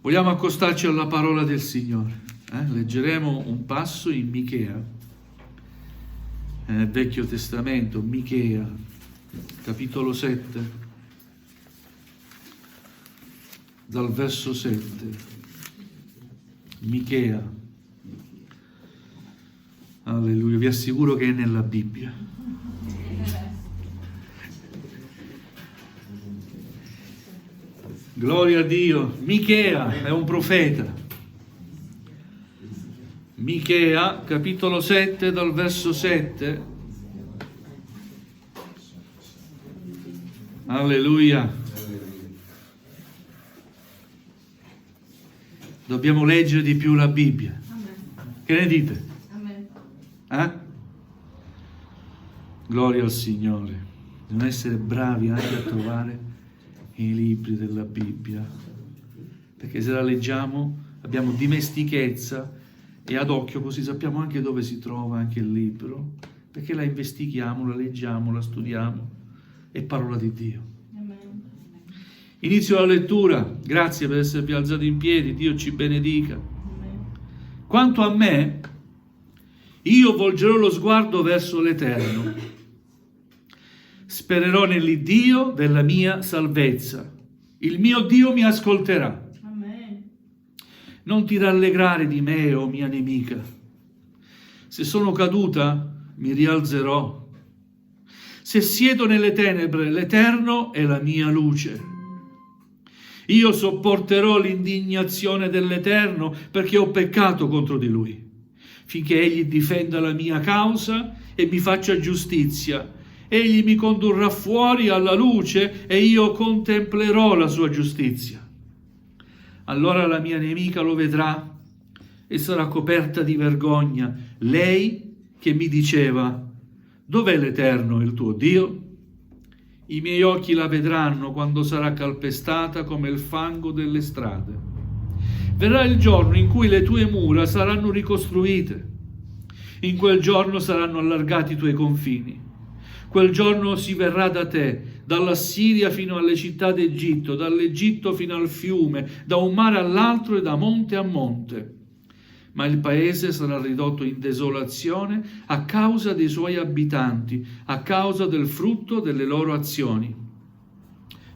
Vogliamo accostarci alla parola del Signore. Leggeremo un passo in Michea, nel Vecchio Testamento, Michea, capitolo 7, dal verso 7. Michea. Alleluia, vi assicuro che è nella Bibbia. Gloria a Dio. Michea è un profeta. Michea, capitolo 7, dal verso 7. Alleluia. Dobbiamo leggere di più la Bibbia. Che ne dite? Gloria al Signore. Dobbiamo essere bravi anche a trovare i libri della Bibbia, perché se la leggiamo abbiamo dimestichezza e ad occhio così sappiamo anche dove si trova anche il libro, perché la investighiamo, la leggiamo, la studiamo. È parola di Dio. Amen. Inizio la lettura. Grazie per esservi alzati in piedi. Dio ci benedica. Amen. Quanto a me, io volgerò lo sguardo verso l'Eterno. Spererò nell'Iddio della mia salvezza. Il mio Dio mi ascolterà. Amen. Non ti rallegrare di me, o mia nemica. Se sono caduta, mi rialzerò. Se siedo nelle tenebre, l'Eterno è la mia luce. Io sopporterò l'indignazione dell'Eterno perché ho peccato contro di Lui, finché Egli difenda la mia causa e mi faccia giustizia. Egli mi condurrà fuori alla luce e io contemplerò la sua giustizia. Allora la mia nemica lo vedrà e sarà coperta di vergogna, lei che mi diceva: dov'è l'Eterno, il tuo Dio? I miei occhi la vedranno quando sarà calpestata come il fango delle strade. Verrà il giorno in cui le tue mura saranno ricostruite. In quel giorno saranno allargati i tuoi confini. Quel giorno si verrà da te, dall'Assiria fino alle città d'Egitto, dall'Egitto fino al fiume, da un mare all'altro e da monte a monte. Ma il paese sarà ridotto in desolazione a causa dei suoi abitanti, a causa del frutto delle loro azioni.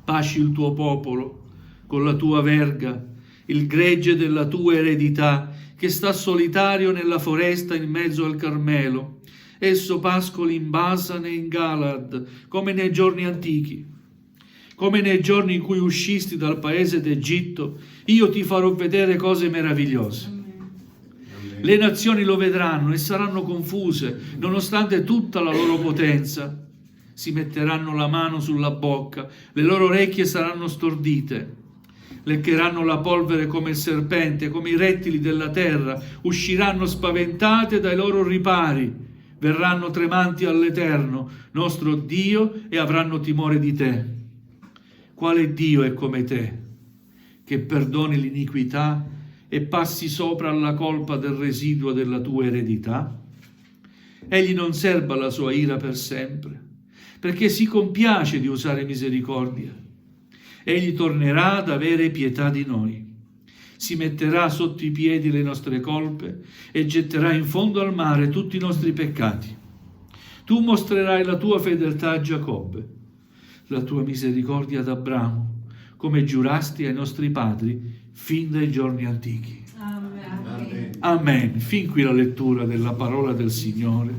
Pasci il tuo popolo con la tua verga, il gregge della tua eredità, che sta solitario nella foresta in mezzo al Carmelo. Esso pascoli in Basan e in Galad, come nei giorni antichi. Come nei giorni in cui uscisti dal paese d'Egitto, io ti farò vedere cose meravigliose. Amen. Le nazioni lo vedranno e saranno confuse, nonostante tutta la loro potenza. Si metteranno la mano sulla bocca, le loro orecchie saranno stordite. Leccheranno la polvere come il serpente, come i rettili della terra, usciranno spaventate dai loro ripari. Verranno tremanti all'Eterno, nostro Dio, e avranno timore di te. Quale Dio è come te, che perdoni l'iniquità e passi sopra alla colpa del residuo della tua eredità? Egli non serba la sua ira per sempre, perché si compiace di usare misericordia. Egli tornerà ad avere pietà di noi. Si metterà sotto i piedi le nostre colpe e getterà in fondo al mare tutti i nostri peccati. Tu mostrerai la tua fedeltà a Giacobbe, la tua misericordia ad Abramo, come giurasti ai nostri padri fin dai giorni antichi. Amen. Amen. Fin qui la lettura della parola del Signore.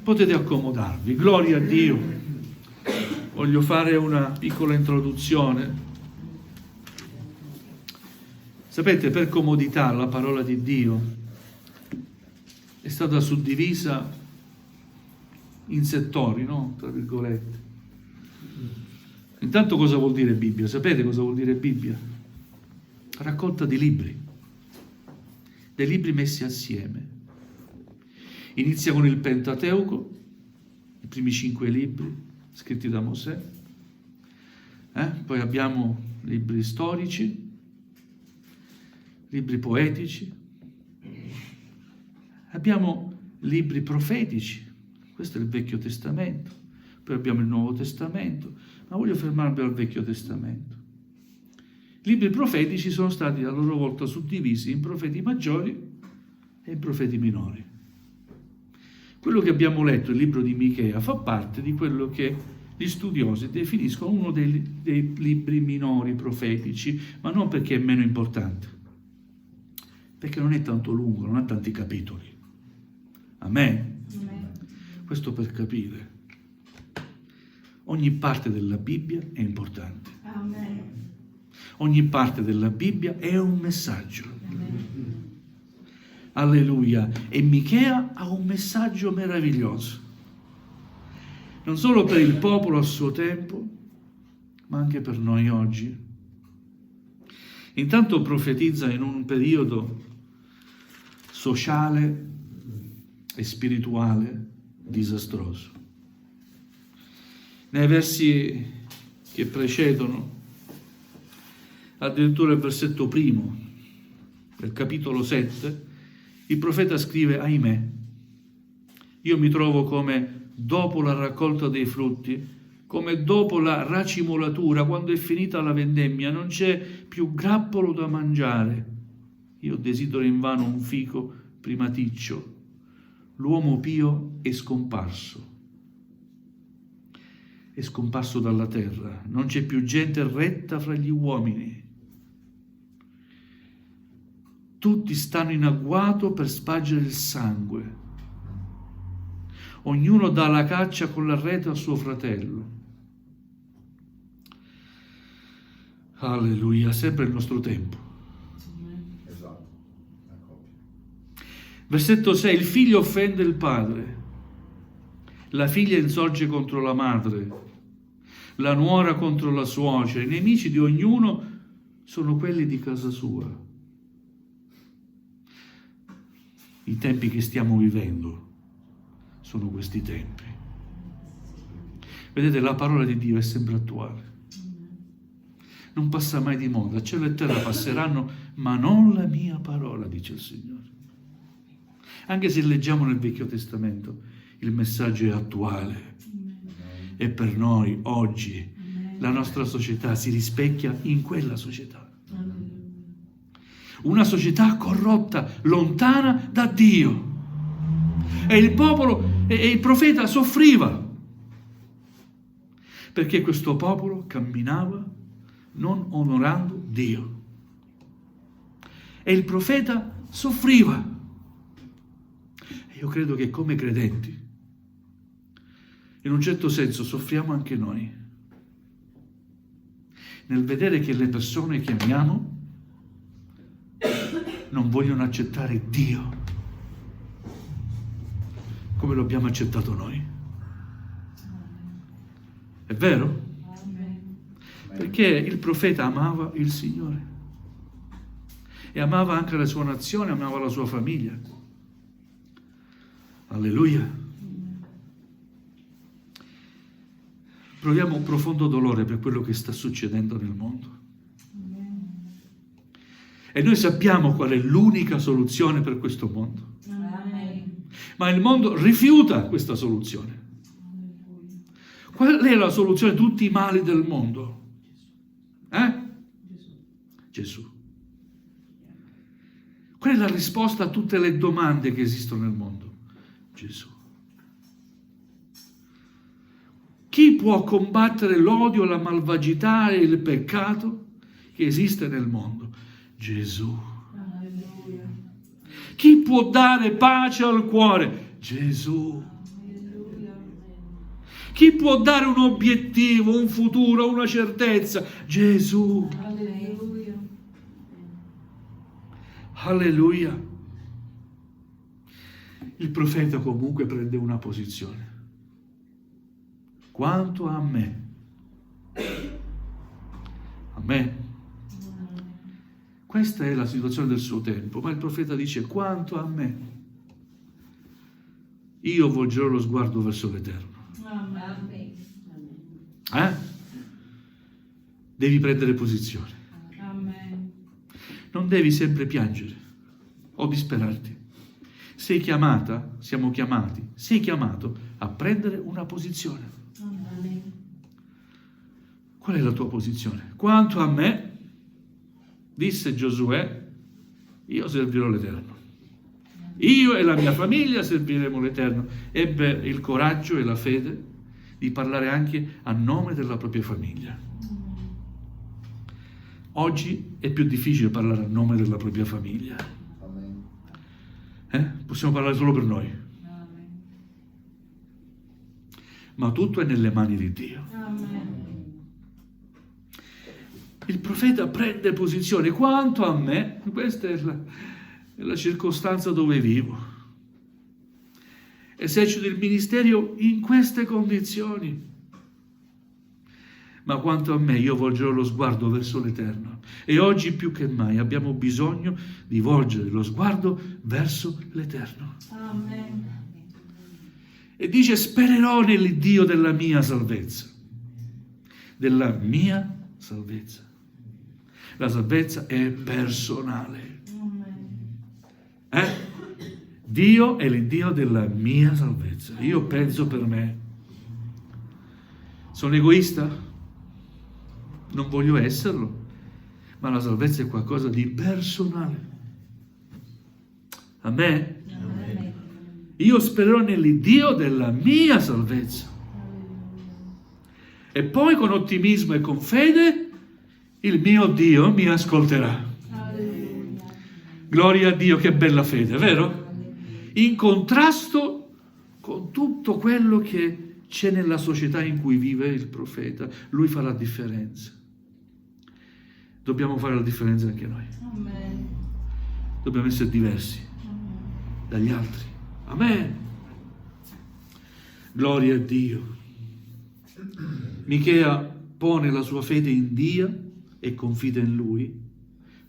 Potete accomodarvi. Gloria a Dio. Voglio fare una piccola introduzione. Sapete, per comodità la parola di Dio è stata suddivisa in settori, no? Tra virgolette. Intanto cosa vuol dire Bibbia? Sapete cosa vuol dire Bibbia? Raccolta di libri, dei libri messi assieme. Inizia con il Pentateuco, i primi 5 libri scritti da Mosè. Poi abbiamo libri storici, libri poetici, abbiamo libri profetici, questo è il Vecchio Testamento, poi abbiamo il Nuovo Testamento, ma voglio fermarmi al Vecchio Testamento. libri profetici sono stati a loro volta suddivisi in profeti maggiori e in profeti minori. Quello che abbiamo letto, il libro di Michea, fa parte di quello che gli studiosi definiscono uno dei libri minori profetici, ma non perché è meno importante, perché non è tanto lungo, non ha tanti capitoli. Amen? Amen. Questo per capire. Ogni parte della Bibbia è importante. Amen. Ogni parte della Bibbia è un messaggio. Amen. Alleluia. E Michea ha un messaggio meraviglioso. Non solo per il popolo a suo tempo, ma anche per noi oggi. Intanto profetizza in un periodo sociale e spirituale disastroso. Nei versi che precedono, addirittura il versetto 1 del capitolo 7, il profeta scrive: ahimè, io mi trovo come dopo la raccolta dei frutti, come dopo la racimolatura, quando è finita la vendemmia, non c'è più grappolo da mangiare. Io desidero invano un fico primaticcio. L'uomo pio è scomparso dalla terra, non c'è più gente retta fra gli uomini. Tutti stanno in agguato per spargere il sangue. Ognuno dà la caccia con la rete al suo fratello. Alleluia, sempre il nostro tempo. Esatto. Versetto 6, il figlio offende il padre, la figlia insorge contro la madre, la nuora contro la suocera, i nemici di ognuno sono quelli di casa sua. I tempi che stiamo vivendo sono questi tempi. Vedete, la parola di Dio è sempre attuale. Non passa mai di moda. Cielo e terra passeranno, ma non la mia parola, dice il Signore. Anche se leggiamo nel Vecchio Testamento, il messaggio è attuale. E per noi, oggi, la nostra società si rispecchia in quella società. Una società corrotta, lontana da Dio. E il popolo e il profeta soffriva, perché questo popolo camminava non onorando Dio. E il profeta soffriva. E io credo che come credenti, in un certo senso, soffriamo anche noi, nel vedere che le persone che amiamo non vogliono accettare Dio come lo abbiamo accettato noi. È vero? Perché il profeta amava il Signore e amava anche la sua nazione, amava la sua famiglia. Alleluia. Proviamo un profondo dolore per quello che sta succedendo nel mondo. E noi sappiamo qual è l'unica soluzione per questo mondo. Ma il mondo rifiuta questa soluzione. Qual è la soluzione a tutti i mali del mondo? Gesù. Qual è la risposta a tutte le domande che esistono nel mondo? Gesù. Chi può combattere l'odio, la malvagità e il peccato che esiste nel mondo? Gesù. Chi può dare pace al cuore? Gesù. Chi può dare un obiettivo, un futuro, una certezza? Gesù. Alleluia. Il profeta comunque prende una posizione. Quanto a me. A me. Questa è la situazione del suo tempo, ma il profeta dice: quanto a me, io volgerò lo sguardo verso l'Eterno. Devi prendere posizione. Non devi sempre piangere o disperarti. Sei chiamata, siamo chiamati, sei chiamato a prendere una posizione. Qual è la tua posizione? Quanto a me, disse Giosuè, io servirò l'Eterno. Io e la mia famiglia serviremo l'Eterno. Ebbe il coraggio e la fede di parlare anche a nome della propria famiglia. Oggi è più difficile parlare a nome della propria famiglia. Possiamo parlare solo per noi. Ma tutto è nelle mani di Dio. Il profeta prende posizione. Quanto a me, questa è la circostanza dove vivo. Esercito il ministero in queste condizioni. Ma quanto a me, io volgerò lo sguardo verso l'Eterno. E oggi più che mai abbiamo bisogno di volgere lo sguardo verso l'Eterno. Amen. E dice, spererò nell'Iddio della mia salvezza. Della mia salvezza. La salvezza è personale. Dio è l'Iddio della mia salvezza. Io penso per me. Sono egoista? Non voglio esserlo. Ma la salvezza è qualcosa di personale. Amen? Io spererò nell'Iddio della mia salvezza. E poi con ottimismo e con fede il mio Dio mi ascolterà. Gloria a Dio, che bella fede, vero? In contrasto con tutto quello che c'è nella società in cui vive il profeta. Lui fa la differenza. Dobbiamo fare la differenza anche noi. Dobbiamo essere diversi dagli altri. Amen. Gloria a Dio. Michea pone la sua fede in Dio e confida in Lui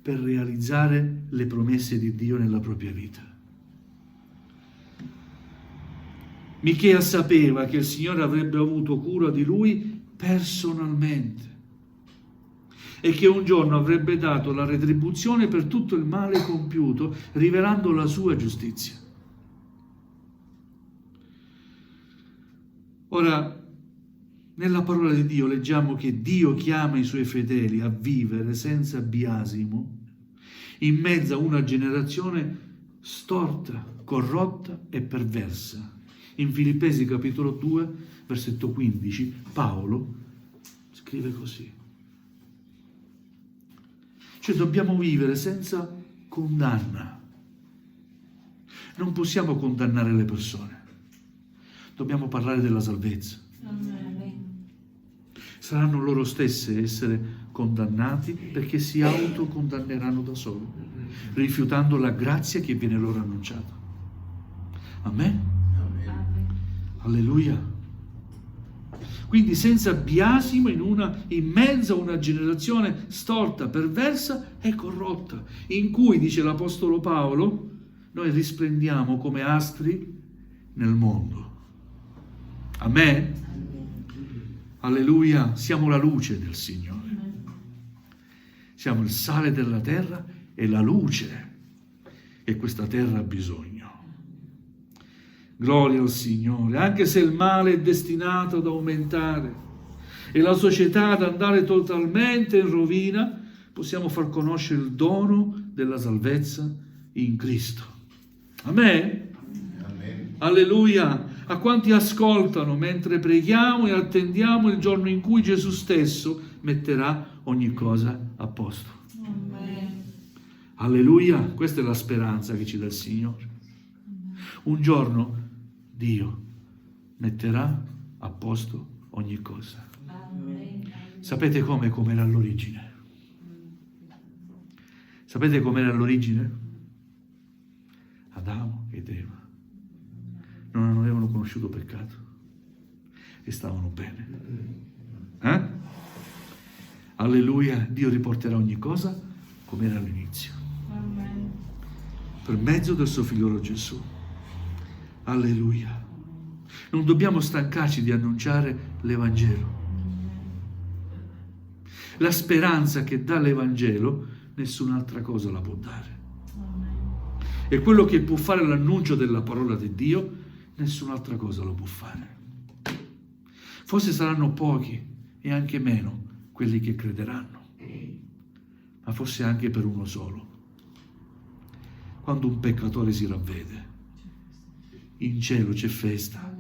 per realizzare le promesse di Dio nella propria vita. Michea sapeva che il Signore avrebbe avuto cura di lui personalmente e che un giorno avrebbe dato la retribuzione per tutto il male compiuto, rivelando la sua giustizia. Ora, nella parola di Dio leggiamo che Dio chiama i suoi fedeli a vivere senza biasimo in mezzo a una generazione storta, corrotta e perversa. In Filippesi capitolo 2, versetto 15, Paolo scrive così. Cioè dobbiamo vivere senza condanna. Non possiamo condannare le persone. Dobbiamo parlare della salvezza. Saranno loro stesse essere condannati perché si autocondanneranno da soli, rifiutando la grazia che viene loro annunciata. Amen? Alleluia. Quindi senza biasimo in mezzo a una generazione storta, perversa e corrotta, in cui, dice l'Apostolo Paolo, noi risplendiamo come astri nel mondo. Amen? Alleluia, siamo la luce del Signore. Siamo il sale della terra e la luce che questa terra ha bisogno. Gloria al Signore, anche se il male è destinato ad aumentare e la società ad andare totalmente in rovina, possiamo far conoscere il dono della salvezza in Cristo. Amen? Amen. Alleluia. A quanti ascoltano mentre preghiamo e attendiamo il giorno in cui Gesù stesso metterà ogni cosa a posto. Amen. Alleluia, questa è la speranza che ci dà il Signore. Un giorno Dio metterà a posto ogni cosa. Amen. Sapete com'era all'origine? Sapete com'era all'origine? Adamo ed Eva non avevano conosciuto peccato e stavano bene. Alleluia, Dio riporterà ogni cosa come era all'inizio. Amen. Per mezzo del suo figliolo Gesù. Alleluia. Non dobbiamo stancarci di annunciare l'Evangelo. La speranza che dà l'Evangelo nessun'altra cosa la può dare. E quello che può fare l'annuncio della parola di Dio, nessun'altra cosa lo può fare. Forse saranno pochi e anche meno quelli che crederanno. ma forse anche per uno solo. Quando un peccatore si ravvede, in cielo c'è festa.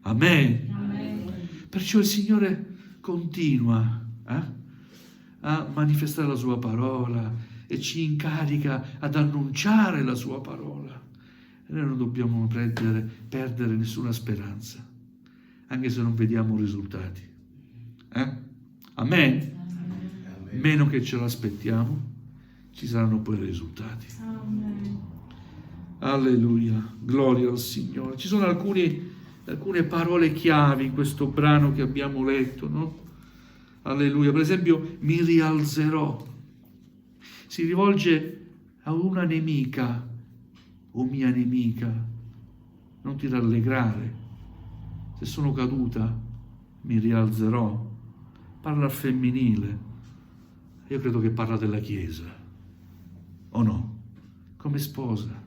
Amen. Amen. Perciò il Signore continua a manifestare la sua parola e ci incarica ad annunciare la sua parola. E noi non dobbiamo perdere nessuna speranza, anche se non vediamo risultati. Amen? Amen. Meno che ce l'aspettiamo, ci saranno poi i risultati. Amen. Alleluia, gloria al Signore. Ci sono alcune parole chiave in questo brano che abbiamo letto, no? Alleluia. Per esempio, mi rialzerò. Si rivolge a una nemica, o mia nemica, non ti rallegrare. Se sono caduta, mi rialzerò. Parla al femminile. Io credo che parla della Chiesa, o no? Come sposa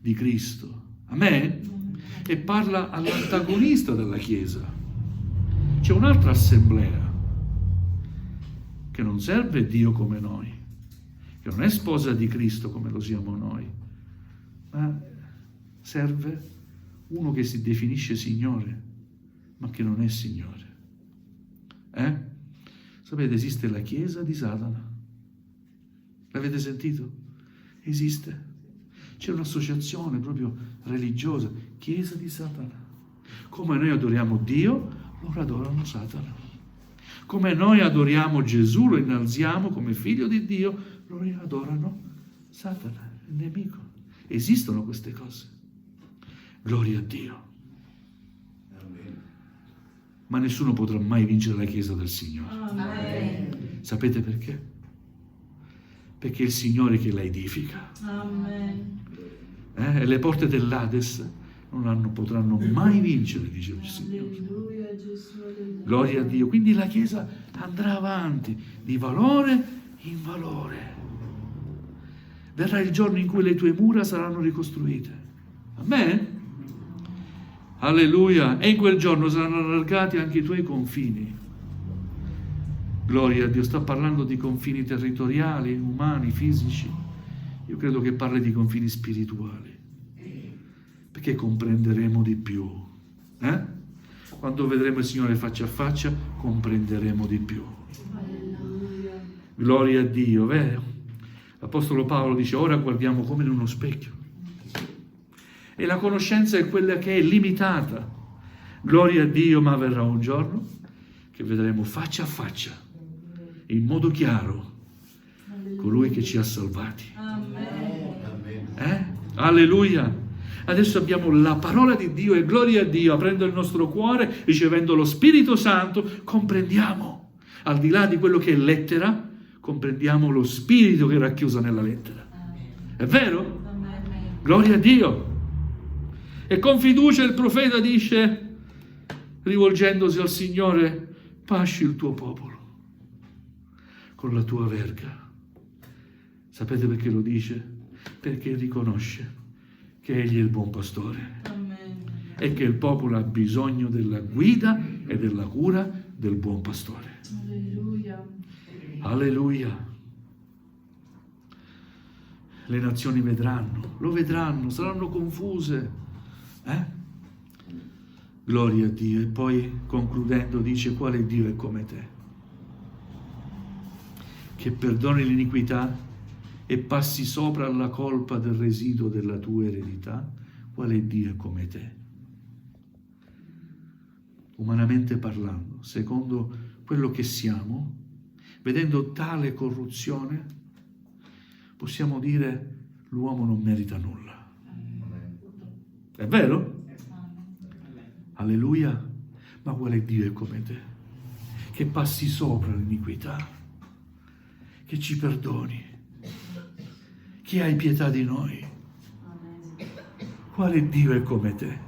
di Cristo. Amen? E parla all'antagonista della Chiesa. C'è un'altra assemblea che non serve Dio come noi, che non è sposa di Cristo come lo siamo noi, ma serve uno che si definisce Signore, ma che non è Signore. Sapete, esiste la Chiesa di Satana. L'avete sentito? Esiste. C'è un'associazione proprio religiosa, Chiesa di Satana. Come noi adoriamo Dio, loro adorano Satana. Come noi adoriamo Gesù, lo innalziamo come figlio di Dio, loro adorano Satana, il nemico. Esistono queste cose. Gloria a Dio. Ma nessuno potrà mai vincere la Chiesa del Signore. Amen. Sapete perché? Perché è il Signore che la edifica. Amen. E le porte dell'Ades non potranno mai vincere, dice il Signore. Alleluia, Gesù. Alleluia. Gloria a Dio. Quindi la Chiesa andrà avanti di valore in valore. Verrà il giorno in cui le tue mura saranno ricostruite. Amen? Alleluia. E in quel giorno saranno allargati anche i tuoi confini. Gloria a Dio. Sta parlando di confini territoriali, umani, fisici. Io credo che parli di confini spirituali. Perché comprenderemo di più. Quando vedremo il Signore faccia a faccia, comprenderemo di più. Alleluia. Gloria a Dio, vero? L'Apostolo Paolo dice, ora guardiamo come in uno specchio. E la conoscenza è quella che è limitata. Gloria a Dio, ma verrà un giorno che vedremo faccia a faccia, in modo chiaro, colui che ci ha salvati. Amen. Alleluia. Adesso abbiamo la parola di Dio e gloria a Dio, aprendo il nostro cuore, ricevendo lo Spirito Santo, comprendiamo, al di là di quello che è lettera, comprendiamo lo Spirito che è racchiuso nella lettera. È vero? Amen. Gloria a Dio. E con fiducia il profeta dice, rivolgendosi al Signore, pasci il tuo popolo con la tua verga. Sapete perché lo dice? Perché riconosce che Egli è il buon pastore Amen. e che il popolo ha bisogno della guida e della cura del buon pastore. Alleluia. Alleluia. Le nazioni vedranno, lo vedranno, saranno confuse. Gloria a Dio. E poi concludendo dice, quale Dio è come te, che perdoni l'iniquità e passi sopra alla colpa del residuo della tua eredità? Quale Dio è come te? Umanamente parlando, secondo quello che siamo, vedendo tale corruzione, possiamo dire l'uomo non merita nulla. È vero? Alleluia. Ma quale Dio è come te, che passi sopra l'iniquità, che ci perdoni, che hai pietà di noi? Quale Dio è come te?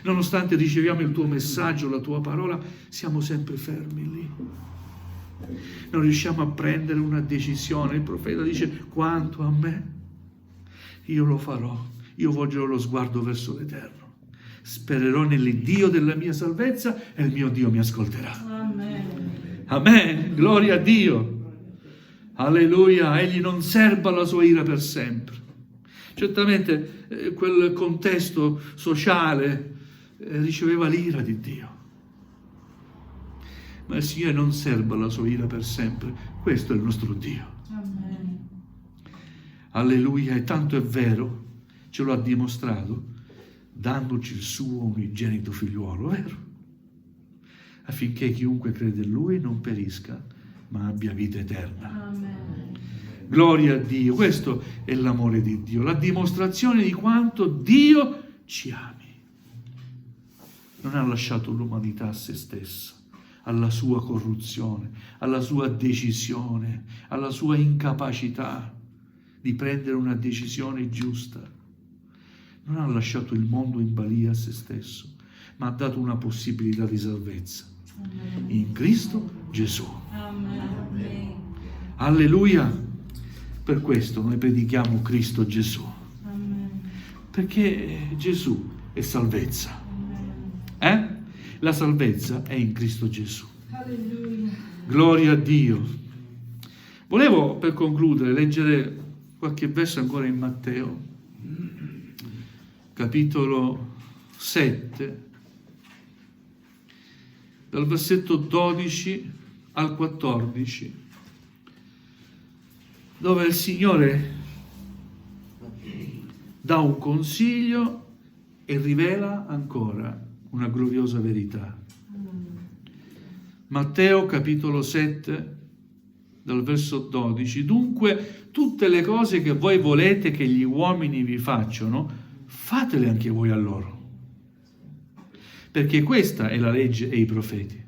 Nonostante riceviamo il tuo messaggio, la tua parola, siamo sempre fermi lì. Non riusciamo a prendere una decisione. Il profeta dice, quanto a me, io lo farò. Io volgerò lo sguardo verso l'Eterno. Spererò nell'Iddio della mia salvezza e il mio Dio mi ascolterà. Amen. Amen. Gloria a Dio. Alleluia, egli non serba la sua ira per sempre. Certamente quel contesto sociale riceveva l'ira di Dio. Ma il Signore non serba la sua ira per sempre. Questo è il nostro Dio. Amen. Alleluia, e tanto è vero, ce lo ha dimostrato, dandoci il suo unigenito figliuolo, vero? Affinché chiunque crede in Lui non perisca, ma abbia vita eterna. Amen. Gloria a Dio, questo è l'amore di Dio, la dimostrazione di quanto Dio ci ami. Non ha lasciato l'umanità a se stessa, alla sua corruzione, alla sua decisione, alla sua incapacità di prendere una decisione giusta. Non ha lasciato il mondo in balia a se stesso, ma ha dato una possibilità di salvezza in Cristo Gesù. Amen. Alleluia! Per questo noi predichiamo Cristo Gesù, Amen. perché Gesù è salvezza. La salvezza è in Cristo Gesù. Alleluia. Gloria a Dio. Volevo per concludere leggere qualche verso ancora in Matteo, capitolo 7, dal versetto 12 al 14, dove il Signore dà un consiglio e rivela ancora una gloriosa verità. Matteo capitolo 7 dal verso 12. Dunque tutte le cose che voi volete che gli uomini vi facciano, fatele anche voi a loro, perché questa è la legge e i profeti.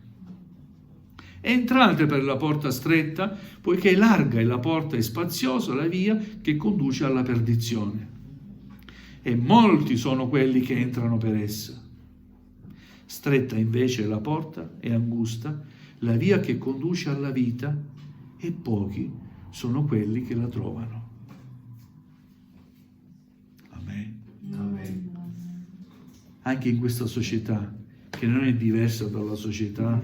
Entrate per la porta stretta, poiché larga è la porta e spaziosa la via che conduce alla perdizione, e molti sono quelli che entrano per essa. Stretta invece è la porta e angusta la via che conduce alla vita, e pochi sono quelli che la trovano. Amen. Amen. Anche in questa società, che non è diversa dalla società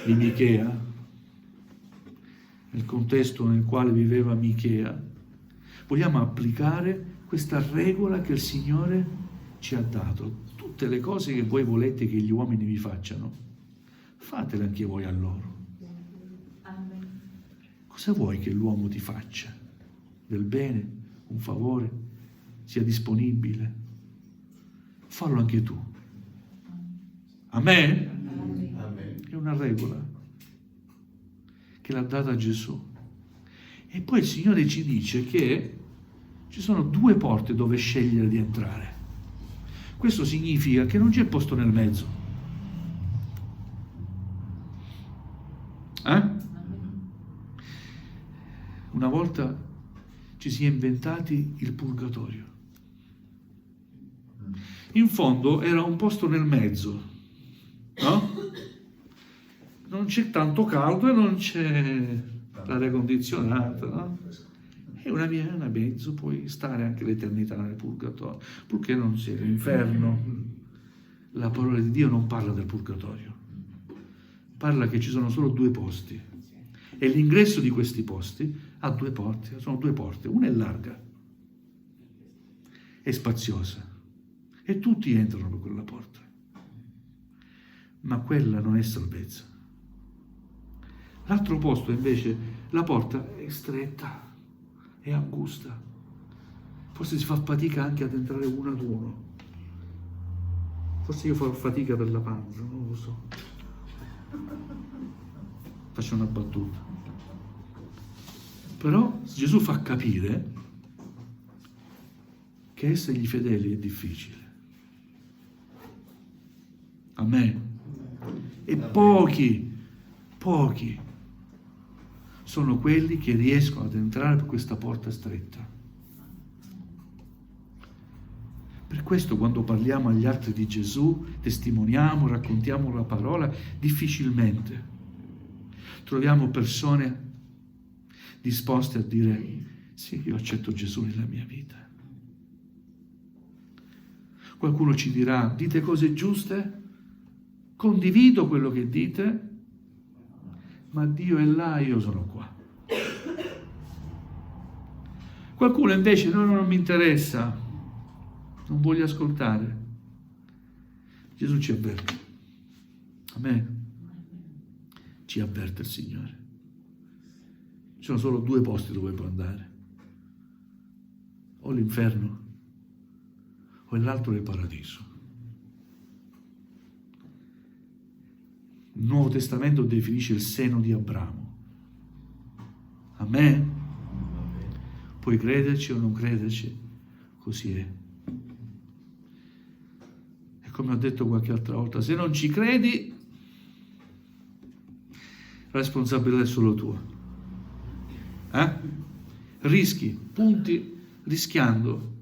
di Michea, nel contesto nel quale viveva Michea, vogliamo applicare questa regola che il Signore ci ha dato. Tutte le cose che voi volete che gli uomini vi facciano, fatele anche voi a loro. Amen. Cosa vuoi che l'uomo ti faccia? Del bene, un favore, sia disponibile? Fallo anche tu. Amen? Amen. È una regola che l'ha data Gesù. E poi il Signore ci dice che ci sono due porte dove scegliere di entrare. Questo significa che non c'è posto nel mezzo. Una volta ci si è inventati il purgatorio. In fondo era un posto nel mezzo, no? Non c'è tanto caldo e non c'è l'aria condizionata, no? È una via, una mezzo, puoi stare anche l'eternità nel purgatorio, purché non sia l'inferno. La parola di Dio non parla del purgatorio, parla che ci sono solo due posti, e l'ingresso di questi posti ha due porte, sono due porte, una è larga, è spaziosa, e tutti entrano per quella porta, ma quella non è salvezza. L'altro posto invece, la porta è stretta, è angusta, forse si fa fatica anche ad entrare uno ad uno, forse io farò fatica per la pancia, non lo so, faccio una battuta, però Gesù fa capire che essergli fedeli è difficile. Amen. E pochi sono quelli che riescono ad entrare per questa porta stretta. Per questo quando parliamo agli altri di Gesù, testimoniamo, raccontiamo la parola, difficilmente troviamo persone disposte a dire: sì, io accetto Gesù nella mia vita. Qualcuno ci dirà: dite cose giuste, condivido quello che dite, ma Dio è là, io sono qua. Qualcuno invece no, non mi interessa, non voglio ascoltare. Gesù ci avverte. Amen. Ci avverte il Signore. Ci sono solo due posti dove puoi andare. O l'inferno o l'altro è il paradiso. Il Nuovo Testamento definisce il seno di Abramo. Amen. Puoi crederci o non crederci, così è. E come ho detto qualche altra volta, se non ci credi, la responsabilità è solo tua. Rischi, punti, rischiando.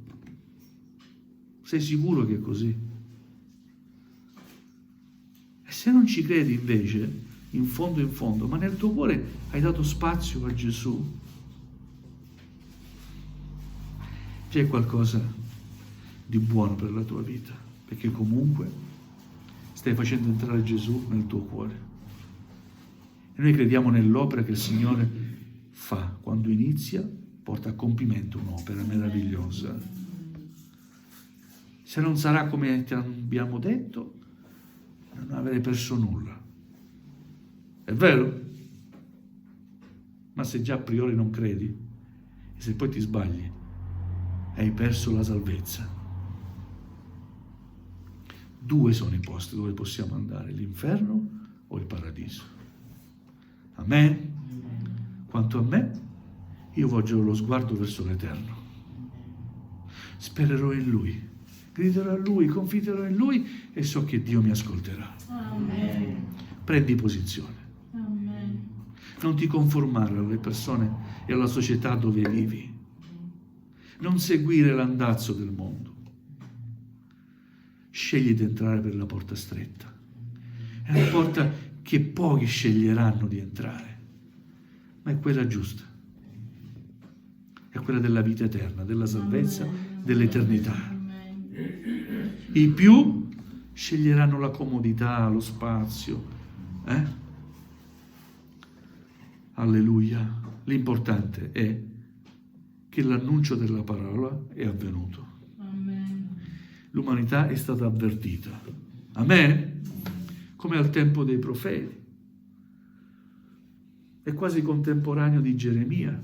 Sei sicuro che è così? E se non ci credi invece, in fondo, ma nel tuo cuore hai dato spazio a Gesù, c'è qualcosa di buono per la tua vita, perché comunque stai facendo entrare Gesù nel tuo cuore. E noi crediamo nell'opera che il Signore fa. Quando inizia, porta a compimento un'opera meravigliosa. Se non sarà come ti abbiamo detto, non avrei perso nulla. È vero? Ma se già a priori non credi, e se poi ti sbagli, hai perso la salvezza. Due sono i posti dove possiamo andare, l'inferno o il paradiso. Amen? Quanto a me, io volgerò lo sguardo verso l'Eterno. Spererò in Lui, griderò a Lui, confiderò in Lui e so che Dio mi ascolterà. Amen. Prendi posizione. Amen. Non ti conformare alle persone e alla società dove vivi. Non seguire l'andazzo del mondo. Scegli di entrare per la porta stretta. È una porta che pochi sceglieranno di entrare, ma è quella giusta. È quella della vita eterna, della salvezza, dell'eternità. I più sceglieranno la comodità, lo spazio. Alleluia. L'importante è che l'annuncio della parola è avvenuto. Amen. L'umanità è stata avvertita. Amen? Come al tempo dei profeti. È quasi contemporaneo di Geremia,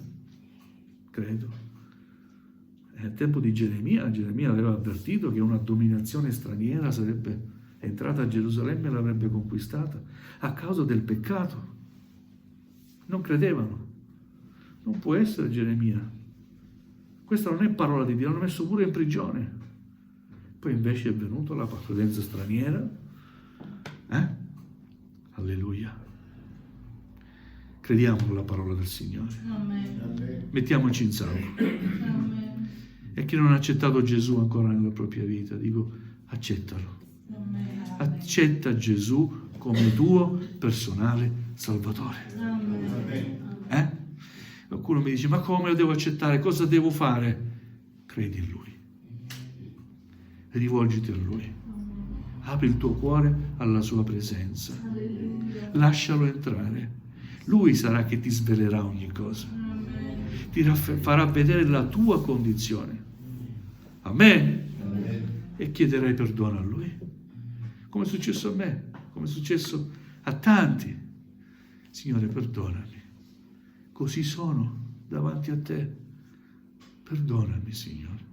credo. Al tempo di Geremia aveva avvertito che una dominazione straniera sarebbe entrata a Gerusalemme e l'avrebbe conquistata a causa del peccato. Non credevano. Non può essere Geremia. Questa non è parola di Dio, l'hanno messo pure in prigione. Poi invece è venuta la presenza straniera. Alleluia. Crediamo nella parola del Signore. Amen. Mettiamoci in salvo. Amen. E chi non ha accettato Gesù ancora nella propria vita, dico, accettalo. Amen. Accetta Gesù come tuo personale Salvatore. Amen. Qualcuno mi dice, ma come lo devo accettare? Cosa devo fare? Credi in Lui. Rivolgiti a Lui. Apri il tuo cuore alla sua presenza. Alleluia. Lascialo entrare. Lui sarà che ti svelerà ogni cosa. Amen. Ti farà vedere la tua condizione. Amen. E chiederai perdono a Lui. Come è successo a me, come è successo a tanti. Signore, perdonami. Così sono davanti a te. Perdonami, Signore.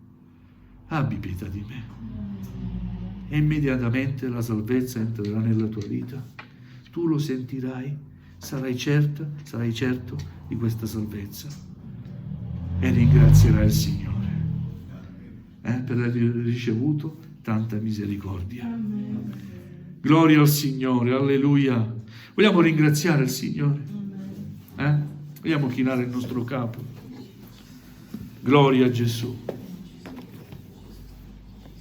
Abbi pietà di me. E immediatamente la salvezza entrerà nella tua vita. Tu lo sentirai, sarai certo di questa salvezza. E ringrazierai il Signore per aver ricevuto tanta misericordia. Amen. Gloria al Signore, alleluia. Vogliamo ringraziare il Signore? Vogliamo chinare il nostro capo. Gloria a Gesù.